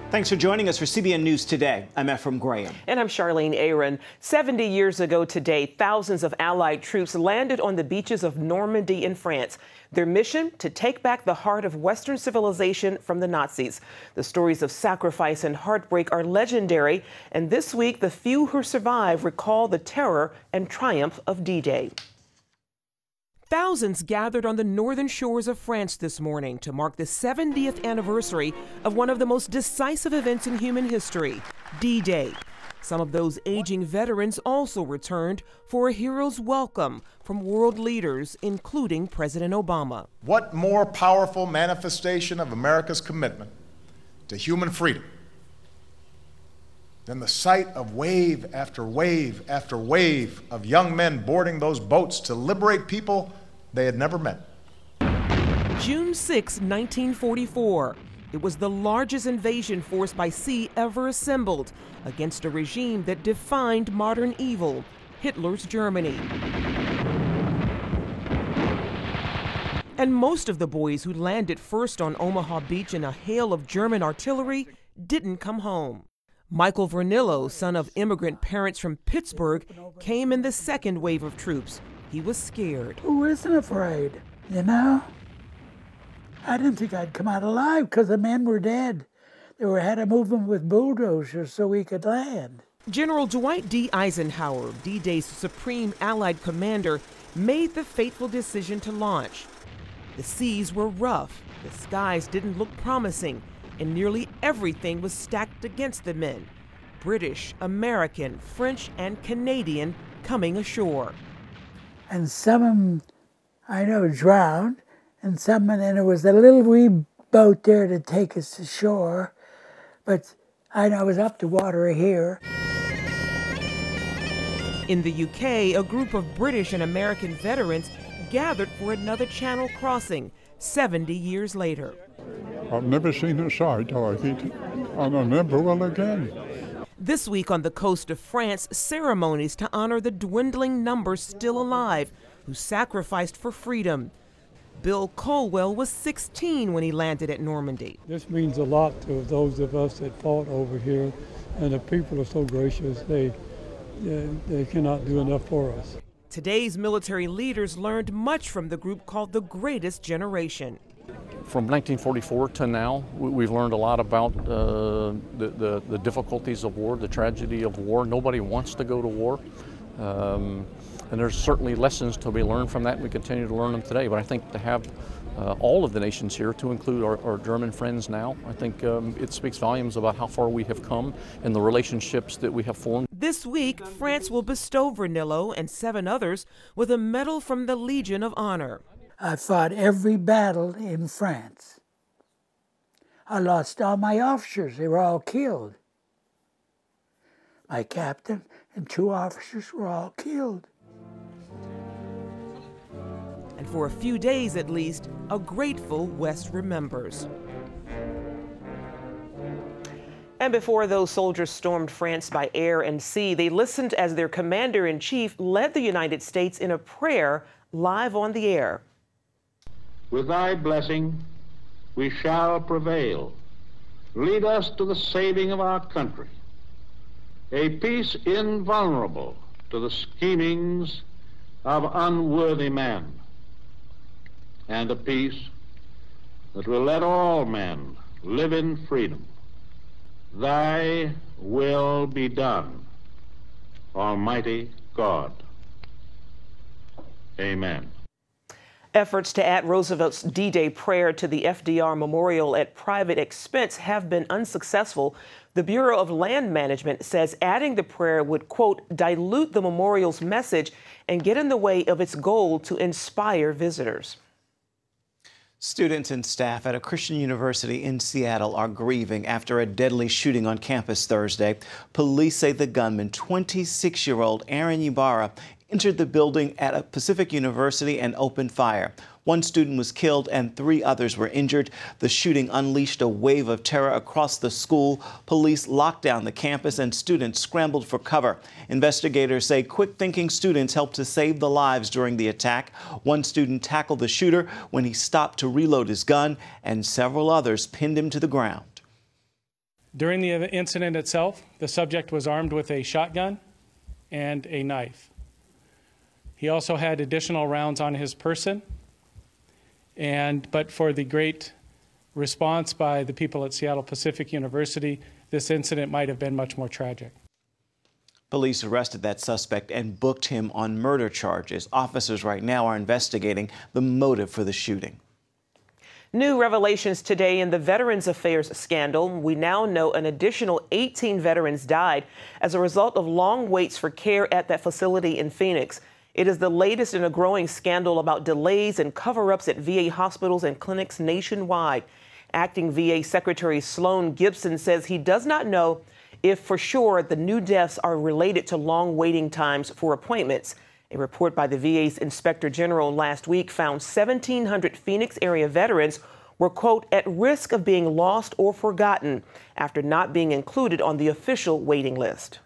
Thanks for joining us for CBN News Today. I'm Ephraim Graham. And I'm Charlene Aaron. 70 years ago today, thousands of Allied troops landed on the beaches of Normandy in France. Their mission, to take back the heart of Western civilization from the Nazis. The stories of sacrifice and heartbreak are legendary. And this week, the few who survive recall the terror and triumph of D-Day. Thousands gathered on the northern shores of France this morning to mark the 70th anniversary of one of the most decisive events in human history, D-Day. Some of those aging veterans also returned for a hero's welcome from world leaders, including President Obama. What more powerful manifestation of America's commitment to human freedom than the sight of wave after wave after wave of young men boarding those boats to liberate people they had never met. June 6, 1944. It was the largest invasion force by sea ever assembled against a regime that defined modern evil, Hitler's Germany. And most of the boys who landed first on Omaha Beach in a hail of German artillery didn't come home. Michael Vernillo, son of immigrant parents from Pittsburgh, came in the second wave of troops. He was scared. Who isn't afraid, you know? I didn't think I'd come out alive because the men were dead. They had to move them with bulldozers so we could land. General Dwight D. Eisenhower, D-Day's supreme Allied commander, made the fateful decision to launch. The seas were rough, the skies didn't look promising, and nearly everything was stacked against the men. British, American, French, and Canadian coming ashore. And some of them, I know, drowned, and some, and then there was a little wee boat there to take us to shore, but I know I was up to water here. In the UK, a group of British and American veterans gathered for another channel crossing 70 years later. I've never seen a sight like it, and I never will again. This week on the coast of France, ceremonies to honor the dwindling numbers still alive who sacrificed for freedom. Bill Colwell was 16 when he landed at Normandy. This means a lot to those of us that fought over here, and the people are so gracious, they cannot do enough for us. Today's military leaders learned much from the group called the Greatest Generation. From 1944 to now, we've learned a lot about the difficulties of war, the tragedy of war. Nobody wants to go to war. And there's certainly lessons to be learned from that, and we continue to learn them today. But I think to have all of the nations here, to include our German friends now, I think it speaks volumes about how far we have come and the relationships that we have formed. This week, France will bestow Vernillo and 7 others with a medal from the Legion of Honor. I fought every battle in France. I lost all my officers. They were all killed. My captain and 2 officers were all killed. And for a few days at least, a grateful West remembers. And before those soldiers stormed France by air and sea, they listened as their commander-in-chief led the United States in a prayer live on the air. With thy blessing, we shall prevail. Lead us to the saving of our country, a peace invulnerable to the schemings of unworthy men, and a peace that will let all men live in freedom. Thy will be done, Almighty God. Amen. Efforts to add Roosevelt's D-Day prayer to the FDR Memorial at private expense have been unsuccessful. The Bureau of Land Management says adding the prayer would, quote, dilute the memorial's message and get in the way of its goal to inspire visitors. Students and staff at a Christian university in Seattle are grieving after a deadly shooting on campus Thursday. Police say the gunman, 26-year-old Aaron Ybarra, entered the building at a Pacific University and opened fire. 1 student was killed and 3 others were injured. The shooting unleashed a wave of terror across the school. Police locked down the campus and students scrambled for cover. Investigators say quick-thinking students helped to save the lives during the attack. 1 student tackled the shooter when he stopped to reload his gun, and several others pinned him to the ground. During the incident itself, the subject was armed with a shotgun and a knife. He also had additional rounds on his person, but for the great response by the people at Seattle Pacific University, this incident might have been much more tragic. Police arrested that suspect and booked him on murder charges. Officers right now are investigating the motive for the shooting. New revelations today in the Veterans Affairs scandal. We now know an additional 18 veterans died as a result of long waits for care at that facility in Phoenix. It is the latest in a growing scandal about delays and cover-ups at VA hospitals and clinics nationwide. Acting VA Secretary Sloan Gibson says he does not know if for sure the new deaths are related to long waiting times for appointments. A report by the VA's Inspector General last week found 1,700 Phoenix area veterans were, quote, at risk of being lost or forgotten after not being included on the official waiting list.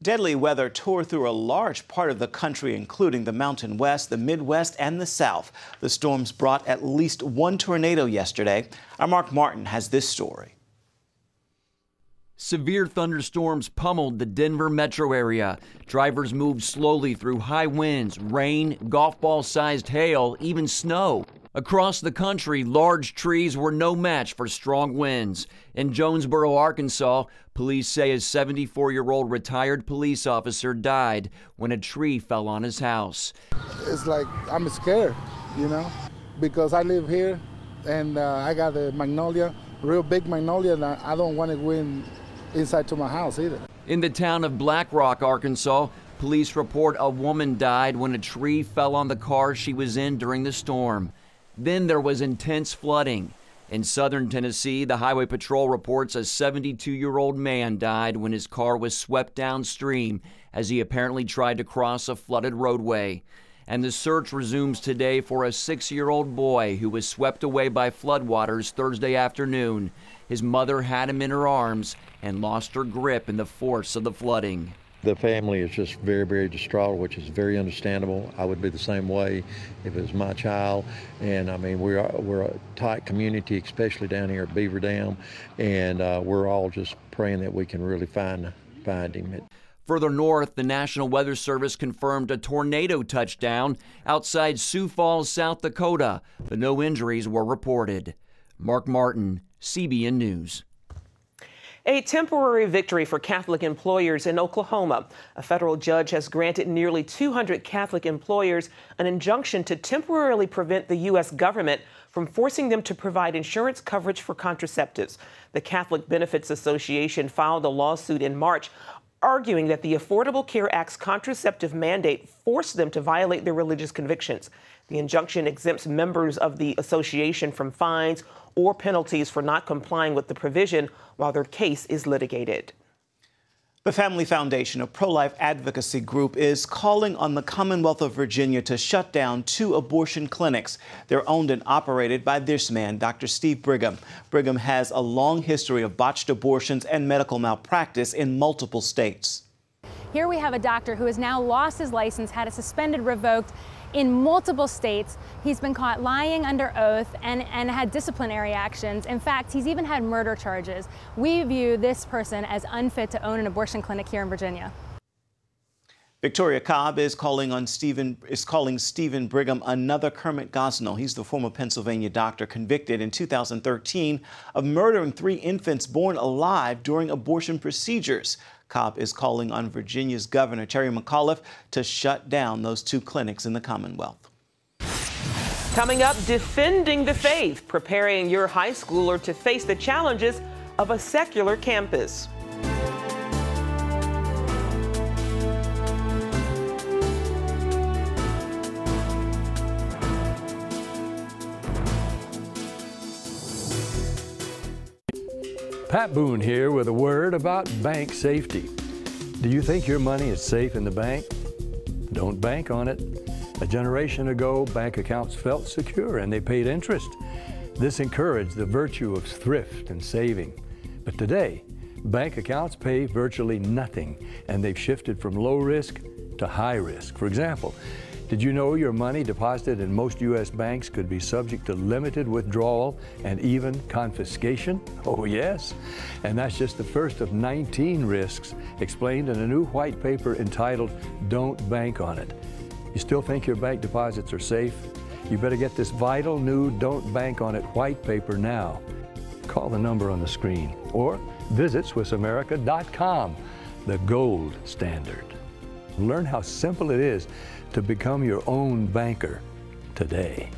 Deadly weather tore through a large part of the country, including the Mountain West, the Midwest, and the South. The storms brought at least one tornado yesterday. Our Mark Martin has this story. Severe thunderstorms pummeled the Denver metro area. Drivers moved slowly through high winds, rain, golf ball-sized hail, even snow. Across the country, large trees were no match for strong winds. In Jonesboro, Arkansas, police say a 74-year-old retired police officer died when a tree fell on his house. It's like I'm scared, you know, because I live here and I got a magnolia, real big magnolia, and I don't want to go inside to my house either. In the town of Black Rock, Arkansas, police report a woman died when a tree fell on the car she was in during the storm. Then there was intense flooding. In southern Tennessee, the Highway Patrol reports a 72-year-old man died when his car was swept downstream as he apparently tried to cross a flooded roadway. And the search resumes today for a 6-year-old boy who was swept away by floodwaters Thursday afternoon. His mother had him in her arms and lost her grip in the force of the flooding. The family is just very, very distraught, which is very understandable. I would be the same way if it was my child. And I mean, we're a tight community, especially down here at Beaver Dam, and we're all just praying that we can really find him. Further north, the National Weather Service confirmed a tornado touchdown outside Sioux Falls, South Dakota, but no injuries were reported. Mark Martin, CBN News. A temporary victory for Catholic employers in Oklahoma. A federal judge has granted nearly 200 Catholic employers an injunction to temporarily prevent the U.S. government from forcing them to provide insurance coverage for contraceptives. The Catholic Benefits Association filed a lawsuit in March arguing that the Affordable Care Act's contraceptive mandate forced them to violate their religious convictions. The injunction exempts members of the association from fines or penalties for not complying with the provision while their case is litigated. The Family Foundation, a pro-life advocacy group, is calling on the Commonwealth of Virginia to shut down 2 abortion clinics. They're owned and operated by this man, Dr. Steve Brigham. Brigham has a long history of botched abortions and medical malpractice in multiple states. Here we have a doctor who has now lost his license, had it suspended, revoked in multiple states. He's been caught lying under oath and had disciplinary actions. In fact, he's even had murder charges. We view this person as unfit to own an abortion clinic here in Virginia. Victoria Cobb is calling Stephen Brigham another Kermit Gosnell. He's the former Pennsylvania doctor convicted in 2013 of murdering 3 infants born alive during abortion procedures. Cobb is calling on Virginia's Governor Terry McAuliffe to shut down those 2 clinics in the Commonwealth. Coming up, defending the faith, preparing your high schooler to face the challenges of a secular campus. Pat Boone here with a word about bank safety. Do you think your money is safe in the bank? Don't bank on it. A generation ago, bank accounts felt secure and they paid interest. This encouraged the virtue of thrift and saving. But today, bank accounts pay virtually nothing, and they've shifted from low risk to high risk. For example, Did you know your money deposited in most U.S. banks could be subject to limited withdrawal and even confiscation? Oh, yes. And that's just the first of 19 risks explained in a new white paper entitled Don't Bank on It. You still think your bank deposits are safe? You better get this vital new Don't Bank on It white paper now. Call the number on the screen or visit SwissAmerica.com, the gold standard. Learn how simple it is to become your own banker today.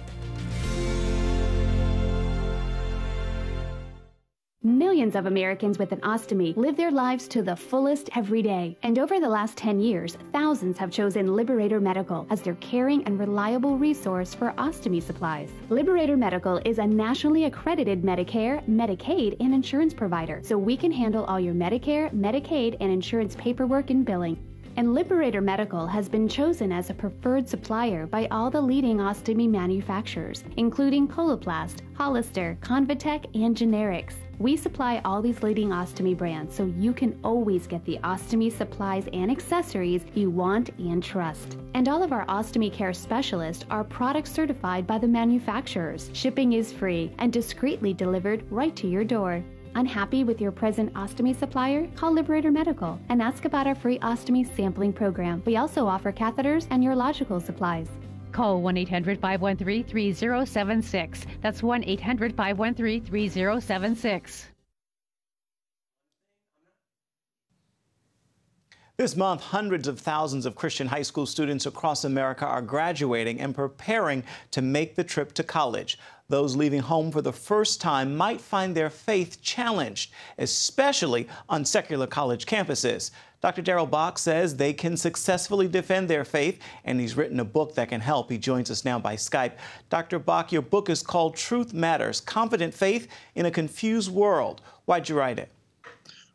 Millions of Americans with an ostomy live their lives to the fullest every day. And over the last 10 years, thousands have chosen Liberator Medical as their caring and reliable resource for ostomy supplies. Liberator Medical is a nationally accredited Medicare, Medicaid, and insurance provider, so we can handle all your Medicare, Medicaid, and insurance paperwork and billing. And Liberator Medical has been chosen as a preferred supplier by all the leading ostomy manufacturers, including Coloplast, Hollister, Convatec, and Generics. We supply all these leading ostomy brands so you can always get the ostomy supplies and accessories you want and trust. And all of our ostomy care specialists are product certified by the manufacturers. Shipping is free and discreetly delivered right to your door. Unhappy with your present ostomy supplier? Call Liberator Medical and ask about our free ostomy sampling program. We also offer catheters and urological supplies. Call 1-800-513-3076. That's 1-800-513-3076. This month, hundreds of thousands of Christian high school students across America are graduating and preparing to make the trip to college. Those leaving home for the first time might find their faith challenged, especially on secular college campuses. Dr. Darrell Bach says they can successfully defend their faith, and he's written a book that can help. He joins us now by Skype. Dr. Bach, your book is called Truth Matters: Confident Faith in a Confused World. Why'd you write it?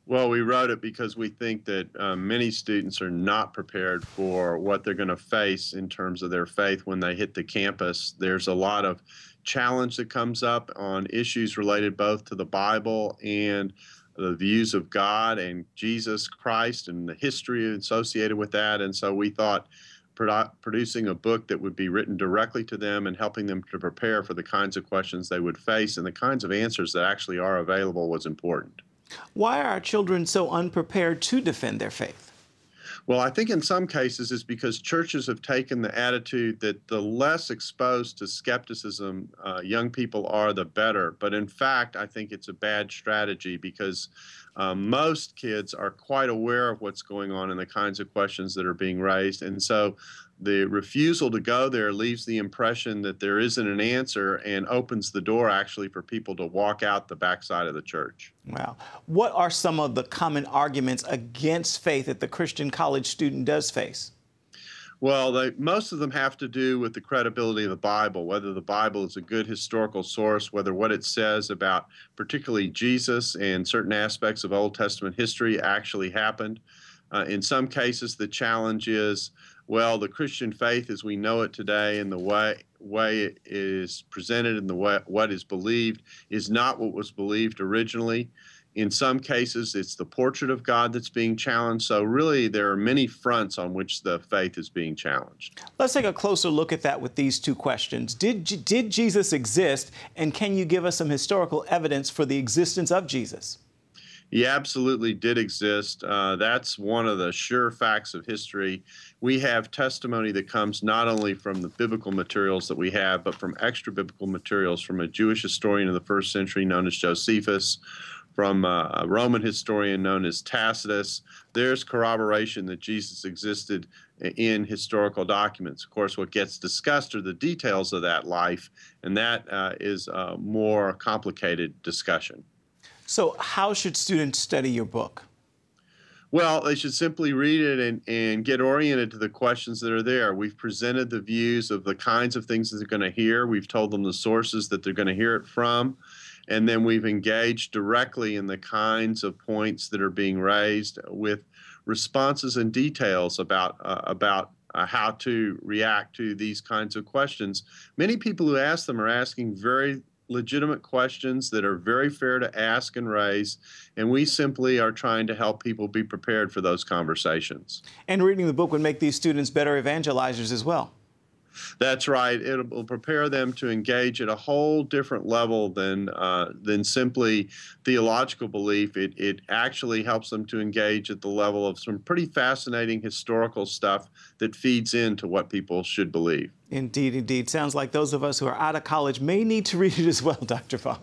Well, we wrote it because we think that many students are not prepared for what they're going to face in terms of their faith when they hit the campus. There's a lot of challenge that comes up on issues related both to the Bible and the views of God and Jesus Christ and the history associated with that. And so we thought producing a book that would be written directly to them and helping them to prepare for the kinds of questions they would face and the kinds of answers that actually are available was important. Why are our children so unprepared to defend their faith? Well, I think in some cases it's because churches have taken the attitude that the less exposed to skepticism young people are, the better. But in fact, I think it's a bad strategy because most kids are quite aware of what's going on and the kinds of questions that are being raised. And so the refusal to go there leaves the impression that there isn't an answer and opens the door actually for people to walk out the backside of the church. Wow. What are some of the common arguments against faith that the Christian college student does face? Well, most of them have to do with the credibility of the Bible, whether the Bible is a good historical source, whether what it says about particularly Jesus and certain aspects of Old Testament history actually happened. In some cases, the challenge is, well, the Christian faith as we know it today and the way it is presented and what is believed is not what was believed originally. In some cases, it's the portrait of God that's being challenged. So really, there are many fronts on which the faith is being challenged. Let's take a closer look at that with these two questions. Did Jesus exist, and can you give us some historical evidence for the existence of Jesus? He absolutely did exist. That's one of the sure facts of history. We have testimony that comes not only from the biblical materials that we have, but from extra biblical materials from a Jewish historian of the first century known as Josephus, from a Roman historian known as Tacitus. There's corroboration that Jesus existed in historical documents. Of course, what gets discussed are the details of that life, and that is a more complicated discussion. So how should students study your book? Well, they should simply read it and get oriented to the questions that are there. We've presented the views of the kinds of things that they're going to hear. We've told them the sources that they're going to hear it from. And then we've engaged directly in the kinds of points that are being raised with responses and details about how to react to these kinds of questions. Many people who ask them are asking very legitimate questions that are very fair to ask and raise, and we simply are trying to help people be prepared for those conversations. And reading the book would make these students better evangelizers as well. That's right. It will prepare them to engage at a whole different level than simply theological belief. It actually helps them to engage at the level of some pretty fascinating historical stuff that feeds into what people should believe. Indeed, indeed. Sounds like those of us who are out of college may need to read it as well, Dr. Falk.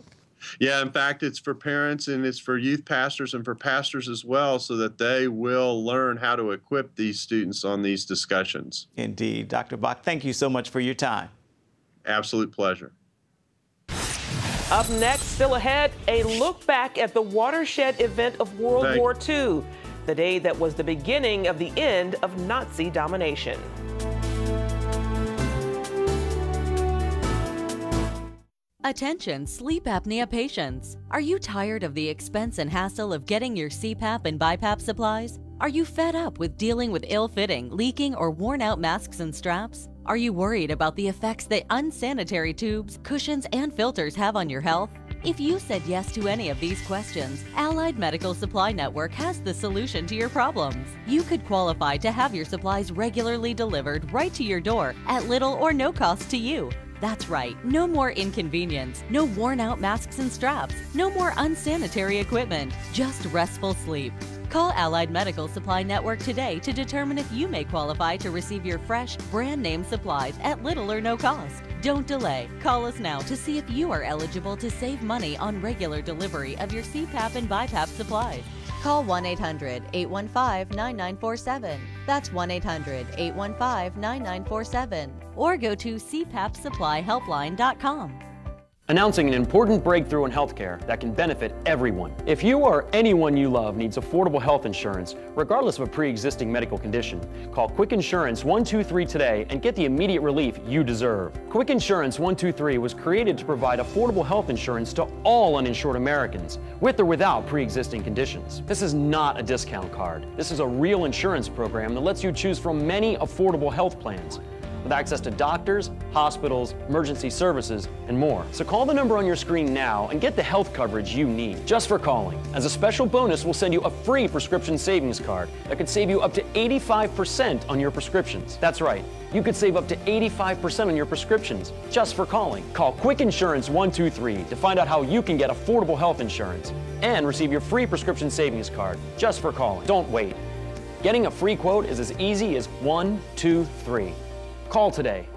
Yeah, in fact, it's for parents and it's for youth pastors and for pastors as well, so that they will learn how to equip these students on these discussions. Indeed. Dr. Bach, thank you so much for your time. Absolute pleasure. Up next, still ahead, a look back at the watershed event of World War II, the day that was the beginning of the end of Nazi domination. Attention sleep apnea patients. Are you tired of the expense and hassle of getting your CPAP and BiPAP supplies? Are you fed up with dealing with ill-fitting, leaking, or worn-out masks and straps? Are you worried about the effects that unsanitary tubes, cushions, and filters have on your health? If you said yes to any of these questions, Allied Medical Supply Network has the solution to your problems. You could qualify to have your supplies regularly delivered right to your door at little or no cost to you. That's right, no more inconvenience, no worn-out masks and straps, no more unsanitary equipment, just restful sleep. Call Allied Medical Supply Network today to determine if you may qualify to receive your fresh, brand-name supplies at little or no cost. Don't delay. Call us now to see if you are eligible to save money on regular delivery of your CPAP and BiPAP supplies. Call 1-800-815-9947. That's 1-800-815-9947. Or go to cpapsupplyhelpline.com. Announcing an important breakthrough in healthcare that can benefit everyone. If you or anyone you love needs affordable health insurance, regardless of a pre-existing medical condition, call Quick Insurance 123 today and get the immediate relief you deserve. Quick Insurance 123 was created to provide affordable health insurance to all uninsured Americans, with or without pre-existing conditions. This is not a discount card. This is a real insurance program that lets you choose from many affordable health plans, with access to doctors, hospitals, emergency services, and more. So call the number on your screen now and get the health coverage you need just for calling. As a special bonus, we'll send you a free prescription savings card that could save you up to 85% on your prescriptions. That's right, you could save up to 85% on your prescriptions just for calling. Call Quick Insurance 123 to find out how you can get affordable health insurance and receive your free prescription savings card just for calling. Don't wait. Getting a free quote is as easy as 1, 2, 3. Call today.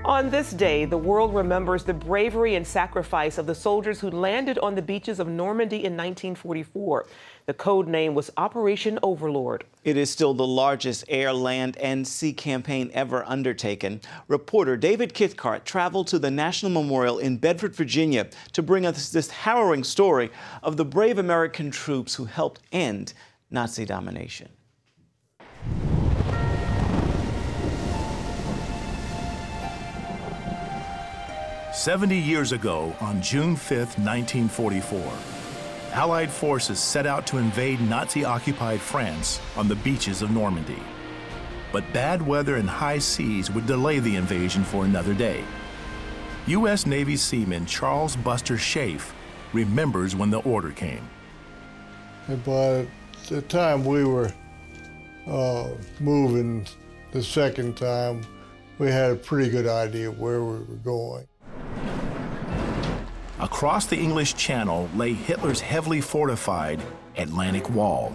On this day, the world remembers the bravery and sacrifice of the soldiers who landed on the beaches of Normandy in 1944. The code name was Operation Overlord. It is still the largest air, land, and sea campaign ever undertaken. Reporter David Cathcart traveled to the National Memorial in Bedford, Virginia, to bring us this harrowing story of the brave American troops who helped end Nazi domination. "70 years ago, on June 5, 1944, Allied forces set out to invade Nazi-occupied France on the beaches of Normandy. But bad weather and high seas would delay the invasion for another day. U.S. Navy seaman Charles Buster Schaeff remembers when the order came. By the time we were moving the second time, we had a pretty good idea where we were going. Across the English Channel lay Hitler's heavily fortified Atlantic Wall.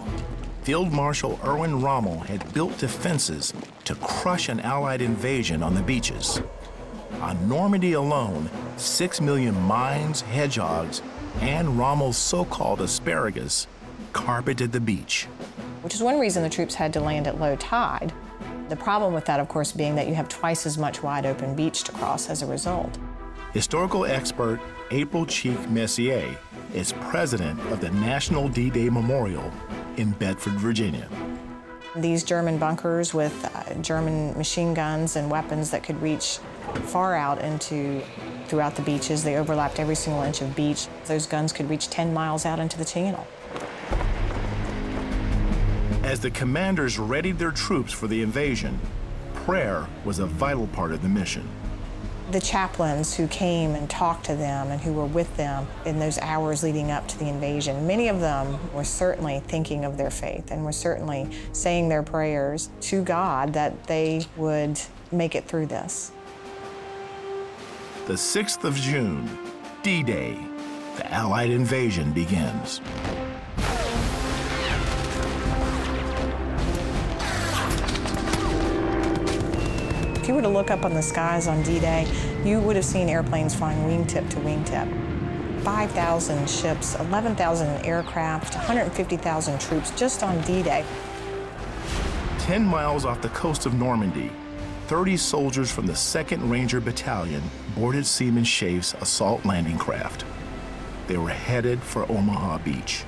Field Marshal Erwin Rommel had built defenses to crush an Allied invasion on the beaches. On Normandy alone, 6 million mines, hedgehogs, and Rommel's so-called asparagus carpeted the beach. Which is one reason the troops had to land at low tide. The problem with that, of course, being that you have twice as much wide open beach to cross as a result. Historical expert April Cheek Messier is president of the National D-Day Memorial in Bedford, Virginia. These German bunkers with German machine guns and weapons that could reach far out throughout the beaches. They overlapped every single inch of beach. Those guns could reach 10 miles out into the channel. As the commanders readied their troops for the invasion, prayer was a vital part of the mission. The chaplains who came and talked to them and who were with them in those hours leading up to the invasion, many of them were certainly thinking of their faith and were certainly saying their prayers to God that they would make it through this. The 6th of June, D-Day, the Allied invasion begins. If you were to look up on the skies on D-Day, you would have seen airplanes flying wingtip to wingtip. 5,000 ships, 11,000 aircraft, 150,000 troops just on D-Day. 10 miles off the coast of Normandy, 30 soldiers from the 2nd Ranger Battalion boarded Seaman Schafe's assault landing craft. They were headed for Omaha Beach.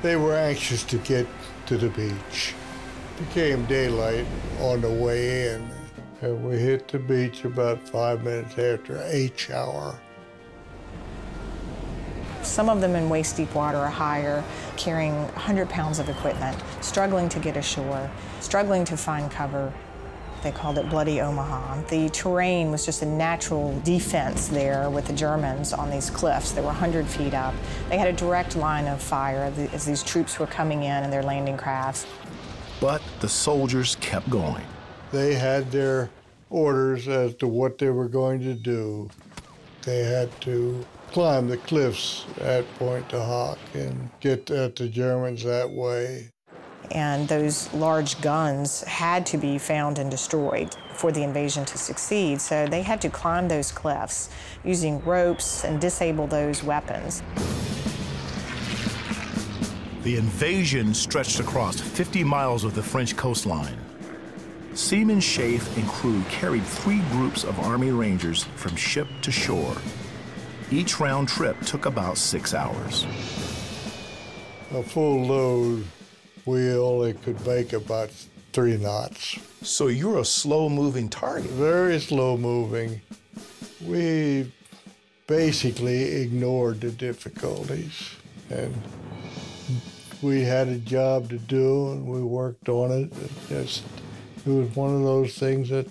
They were anxious to get to the beach. It became daylight on the way in, and we hit the beach about 5 minutes after H hour. Some of them in waist-deep water or higher, carrying 100 pounds of equipment, struggling to get ashore, struggling to find cover. They called it Bloody Omaha. The terrain was just a natural defense there with the Germans on these cliffs. They were 100 feet up. They had a direct line of fire as these troops were coming in their landing crafts. But the soldiers kept going. They had their orders as to what they were going to do. They had to climb the cliffs at Pointe du Hoc and get at the Germans that way. And those large guns had to be found and destroyed for the invasion to succeed. So they had to climb those cliffs using ropes and disable those weapons. The invasion stretched across 50 miles of the French coastline. Seaman Schaaf and crew carried 3 groups of Army Rangers from ship to shore. Each round trip took about 6 hours. A full load, we only could make about 3 knots. So you're a slow-moving target. Very slow-moving. We basically ignored the difficulties, and we had a job to do, and we worked on it. It was one of those things that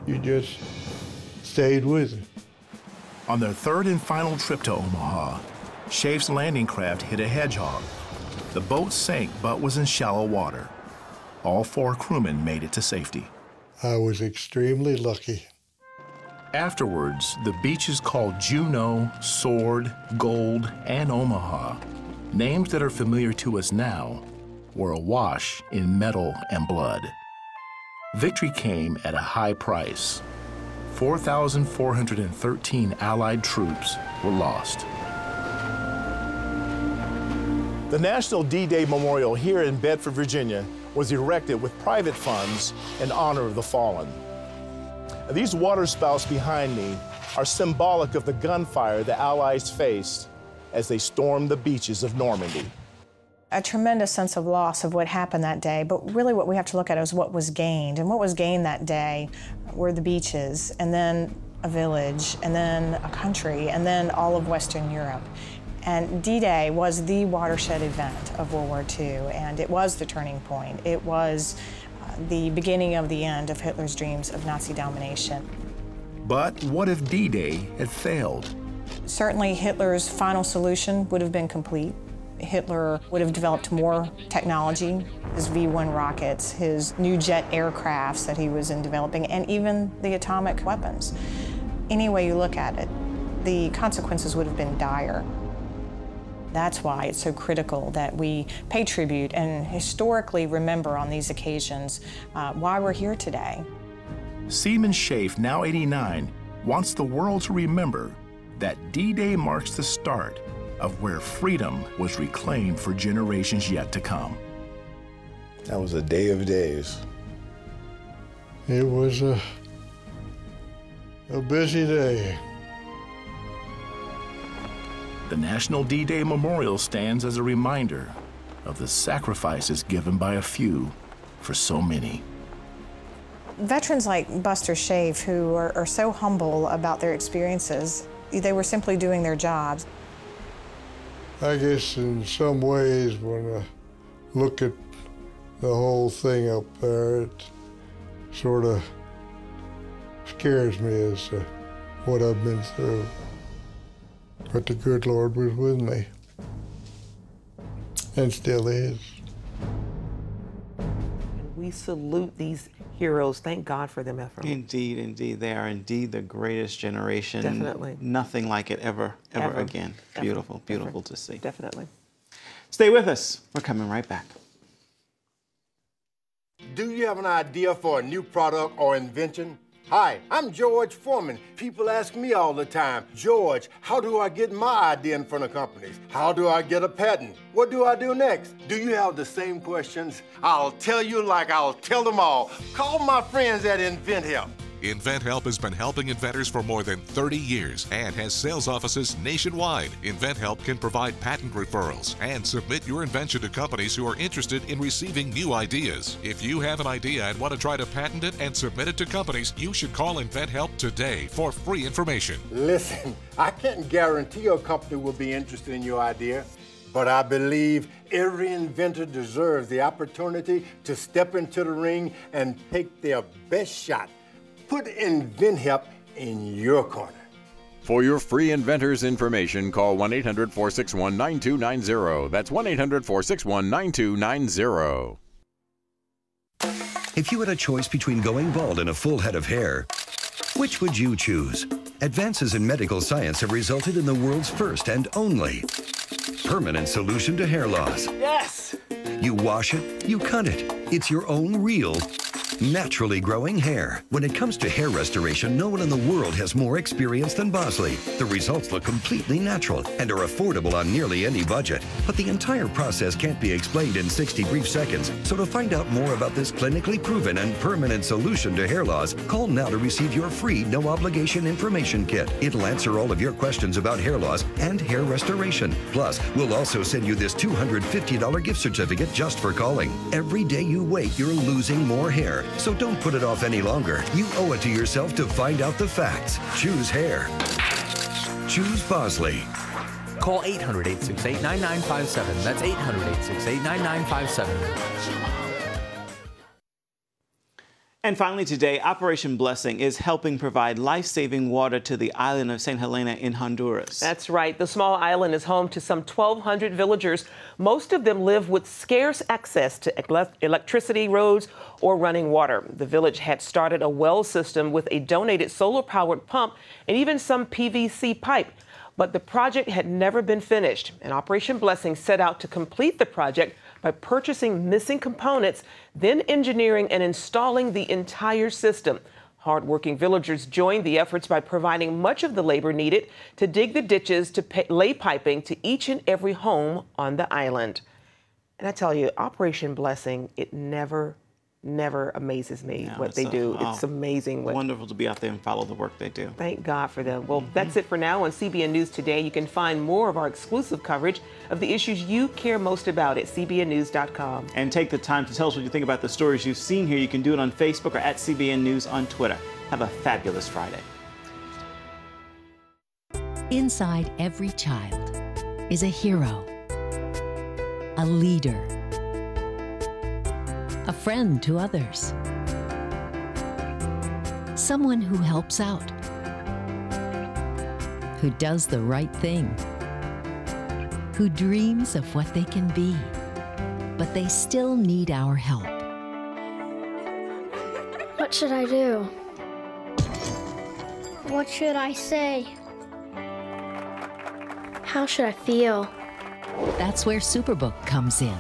you just stayed with. On their 3rd and final trip to Omaha, Schaaf's landing craft hit a hedgehog. The boat sank but was in shallow water. All 4 crewmen made it to safety. I was extremely lucky. Afterwards, the beaches called Juneau, Sword, Gold, and Omaha, names that are familiar to us now, were awash in metal and blood. Victory came at a high price. 4,413 Allied troops were lost. The National D-Day Memorial here in Bedford, Virginia, was erected with private funds in honor of the fallen. These waterspouts behind me are symbolic of the gunfire the Allies faced as they stormed the beaches of Normandy. A tremendous sense of loss of what happened that day, but really what we have to look at is what was gained. And what was gained that day were the beaches, and then a village, and then a country, and then all of Western Europe. And D-Day was the watershed event of World War II, and it was the turning point. It was the beginning of the end of Hitler's dreams of Nazi domination. But what if D-Day had failed? Certainly Hitler's final solution would have been complete. Hitler would have developed more technology, his V-1 rockets, his new jet aircrafts that he was developing, and even the atomic weapons. Any way you look at it, the consequences would have been dire. That's why it's so critical that we pay tribute and historically remember on these occasions why we're here today. Seaman Schaaf, now 89, wants the world to remember that D-Day marks the start of where freedom was reclaimed for generations yet to come. That was a day of days. It was a busy day. The National D-Day Memorial stands as a reminder of the sacrifices given by a few for so many. Veterans like Buster Schaaf, who are so humble about their experiences, they were simply doing their jobs. I guess in some ways, when I look at the whole thing up there, it sort of scares me as to what I've been through. But the good Lord was with me, and still is. We salute these heroes. Thank God for them, Ephraim. Indeed, indeed. They are indeed the greatest generation. Definitely. Nothing like it ever again. Beautiful, beautiful to see. Definitely. Stay with us. We're coming right back. Do you have an idea for a new product or invention? Hi, I'm George Foreman. People ask me all the time, George, how do I get my idea in front of companies? How do I get a patent? What do I do next? Do you have the same questions? I'll tell you like I'll tell them all. Call my friends at InventHelp. InventHelp has been helping inventors for more than 30 years and has sales offices nationwide. InventHelp can provide patent referrals and submit your invention to companies who are interested in receiving new ideas. If you have an idea and want to try to patent it and submit it to companies, you should call InventHelp today for free information. Listen, I can't guarantee a company will be interested in your idea, but I believe every inventor deserves the opportunity to step into the ring and take their best shot. Put InventHelp in your corner. For your free inventors information, call 1-800-461-9290. That's 1-800-461-9290. If you had a choice between going bald and a full head of hair, which would you choose? Advances in medical science have resulted in the world's first and only permanent solution to hair loss. Yes! You wash it, you cut it. It's your own real, naturally growing hair. When it comes to hair restoration, no one in the world has more experience than Bosley. The results look completely natural and are affordable on nearly any budget. But the entire process can't be explained in 60 brief seconds. So to find out more about this clinically proven and permanent solution to hair loss, call now to receive your free no-obligation information kit. It'll answer all of your questions about hair loss and hair restoration. Plus, we'll also send you this $250 gift certificate just for calling. Every day you wait, you're losing more hair. So don't put it off any longer. You owe it to yourself to find out the facts. Choose hair. Choose Bosley. Call 800-868-9957. That's 800-868-9957. And finally today, Operation Blessing is helping provide life-saving water to the island of St. Helena in Honduras. That's right. The small island is home to some 1,200 villagers. Most of them live with scarce access to electricity, roads, or running water. The village had started a well system with a donated solar-powered pump and even some PVC pipe. But the project had never been finished, and Operation Blessing set out to complete the project by purchasing missing components, then engineering and installing the entire system. Hardworking villagers joined the efforts by providing much of the labor needed to dig the ditches to lay piping to each and every home on the island. And I tell you, Operation Blessing, it never amazes me what they do. It's amazing. Wonderful to be out there and follow the work they do. Thank God for them. Well, that's it for now on CBN News Today. You can find more of our exclusive coverage of the issues you care most about at cbnnews.com. And take the time to tell us what you think about the stories you've seen here. You can do it on Facebook or at CBN News on Twitter. Have a fabulous Friday. Inside every child is a hero, a leader, a friend to others, someone who helps out, who does the right thing, who dreams of what they can be, but they still need our help. What should I do? What should I say? How should I feel? That's where Superbook comes in.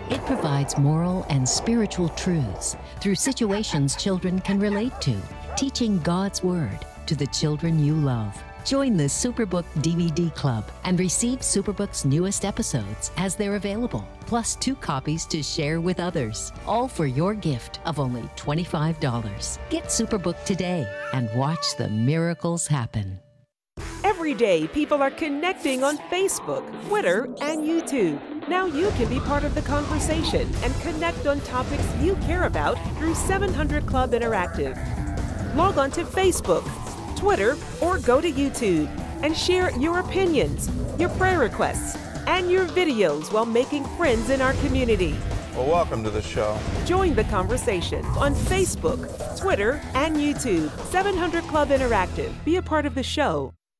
It provides moral and spiritual truths through situations children can relate to, teaching God's Word to the children you love. Join the Superbook DVD Club and receive Superbook's newest episodes as they're available, plus 2 copies to share with others, all for your gift of only $25. Get Superbook today and watch the miracles happen. Every day, people are connecting on Facebook, Twitter, and YouTube. Now you can be part of the conversation and connect on topics you care about through 700 Club Interactive. Log on to Facebook, Twitter, or go to YouTube and share your opinions, your prayer requests, and your videos while making friends in our community. Well, welcome to the show. Join the conversation on Facebook, Twitter, and YouTube. 700 Club Interactive. Be a part of the show.